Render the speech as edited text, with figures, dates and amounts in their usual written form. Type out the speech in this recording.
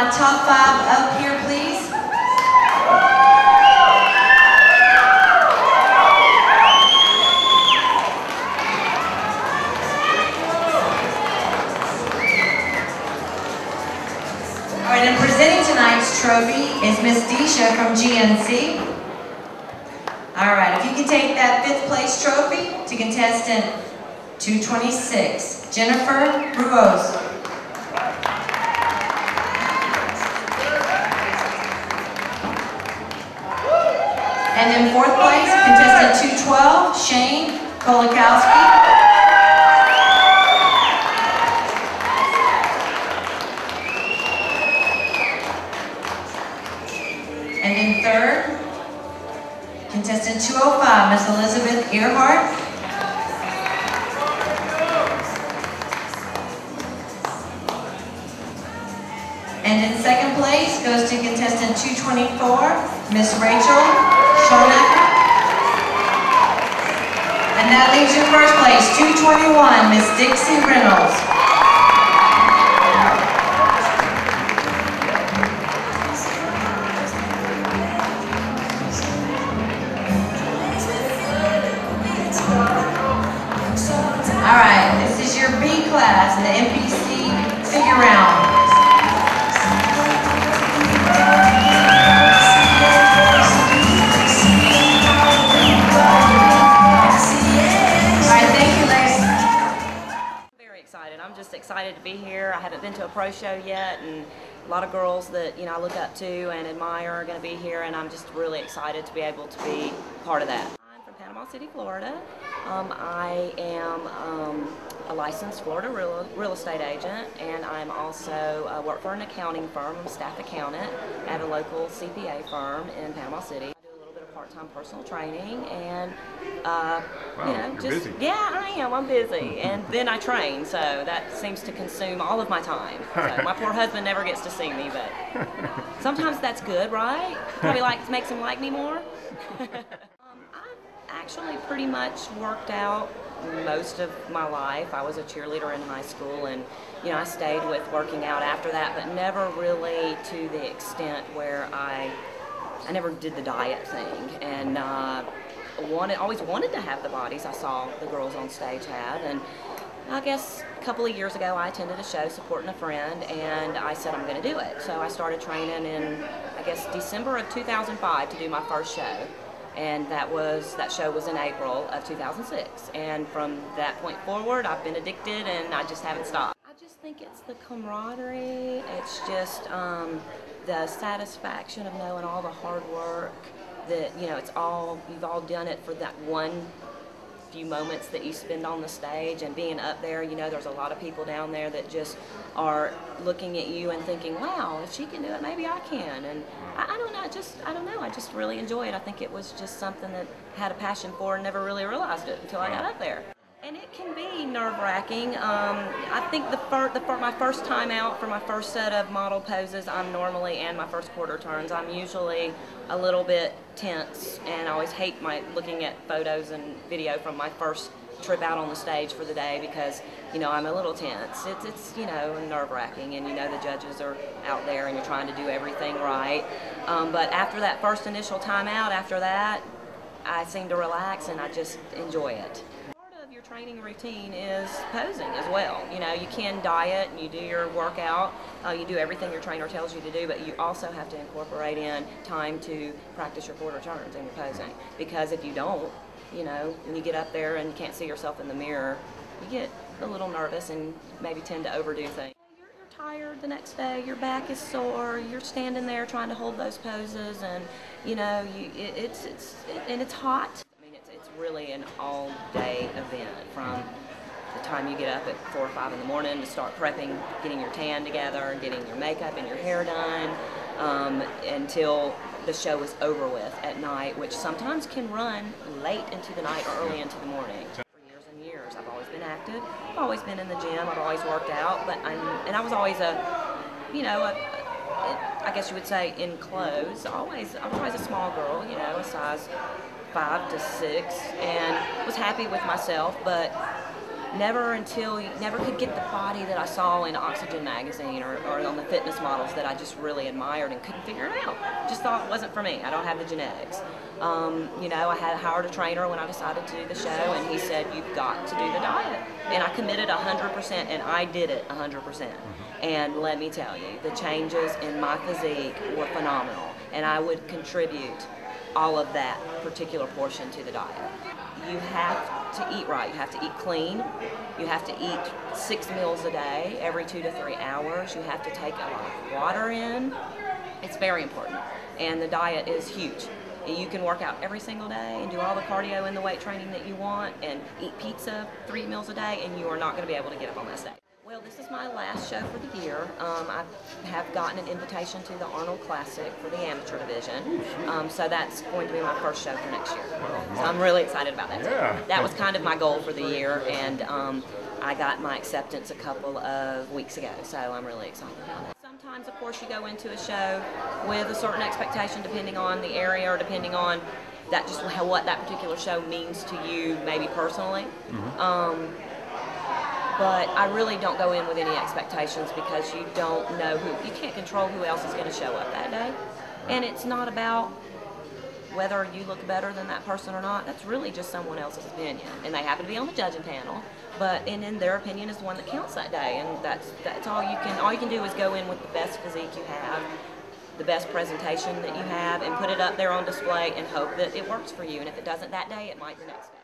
my top 5 up here, please. All right, and presenting tonight's trophy is Miss Deisha from GNC. All right, if you can take that 5th place trophy to contestant 226, Jennifer Ruos. And in 4th place, contestant 212, Shane Kolakowski. And in 3rd, contestant 205, Miss Elizabeth Earhart. And in 2nd place goes to contestant 224, Miss Rachel Schonacker. And that leaves your 1st place, 221, Miss Dixie Reynolds. All right, this is your B class in the MPC figure round. I'm just excited to be here. I haven't been to a pro show yet, and a lot of girls that I look up to and admire are going to be here, and I'm just really excited to be able to be part of that. I'm from Panama City, Florida. I am a licensed Florida real estate agent, and I'm also work for an accounting firm. I'm a staff accountant at a local CPA firm in Panama City. Part-time personal training, and wow, just busy. Yeah, I am. I'm busy, and then I train, so that seems to consume all of my time. So my poor husband never gets to see me, but sometimes that's good, right? Probably makes him like me more. I've actually pretty much worked out most of my life. I was a cheerleader in high school, and I stayed with working out after that, but never really to the extent where I never did the diet thing, and always wanted to have the bodies I saw the girls on stage have. And I guess a couple of years ago I attended a show supporting a friend, and I said I'm going to do it. So I started training in, I guess, December of 2005 to do my first show, and that show was in April of 2006. And from that point forward, I've been addicted, and I just haven't stopped. I just think it's the camaraderie. It's just the satisfaction of knowing all the hard work that you've all done it for that one few moments that you spend on the stage, and being up there, there's a lot of people down there that just are looking at you and thinking, wow, if she can do it, maybe I can. And I don't know, I just really enjoy it. I think it was just something that I had a passion for and never really realized it until I got up there. And it can be nerve-wracking. I think my first time out for my first set of model poses, and my first quarter turns, I'm usually a little bit tense, and I always hate looking at photos and video from my first trip out on the stage for the day, because I'm a little tense. It's nerve-wracking, and the judges are out there, and you're trying to do everything right. But after that first initial time out, after that, I seem to relax, and I just enjoy it. Your training routine is posing as well. You can diet and you do your workout, you do everything your trainer tells you to do, but you also have to incorporate in time to practice your quarter turns and your posing, because if you don't, when you get up there and you can't see yourself in the mirror, you get a little nervous and maybe tend to overdo things. You're tired the next day, your back is sore, you're standing there trying to hold those poses, and it's hot. It's really an all-day event, from the time you get up at 4 or 5 in the morning to start prepping, getting your tan together, getting your makeup and your hair done, until the show is over with at night, which sometimes can run late into the night or early into the morning. For years and years, I've always been active. I've always been in the gym. I've always worked out, but I was always I guess you would say in clothes. I was always a small girl, a size 5 to 6, and was happy with myself. But never could get the body that I saw in Oxygen magazine or on the fitness models that I just really admired and couldn't figure it out. Just thought it wasn't for me. I don't have the genetics. You know, I had hired a trainer when I decided to do the show, and he said, you've got to do the diet. And I committed 100%, and I did it 100%. And let me tell you, the changes in my physique were phenomenal, and I would contribute all of that particular portion to the diet. You have to eat right. You have to eat clean. You have to eat 6 meals a day, every 2 to 3 hours. You have to take a lot of water in. It's very important. And the diet is huge. You can work out every single day and do all the cardio and the weight training that you want and eat pizza 3 meals a day, and you are not going to be able to get up on that stage. Well, this is my last show for the year. I have gotten an invitation to the Arnold Classic for the amateur division, so that's going to be my first show for next year. So I'm really excited about that. Yeah. That was kind of my goal for the year, and I got my acceptance a couple of weeks ago, so I'm really excited about it. Sometimes, of course, you go into a show with a certain expectation depending on the area or depending on that just what that particular show means to you, maybe personally. But I really don't go in with any expectations because you don't know you can't control who else is going to show up that day. And it's not about whether you look better than that person or not. That's really just someone else's opinion. And they happen to be on the judging panel, and then their opinion is the one that counts that day. And that's all you can do is go in with the best physique you have, the best presentation that you have, and put it up there on display and hope that it works for you. And if it doesn't that day, it might the next day.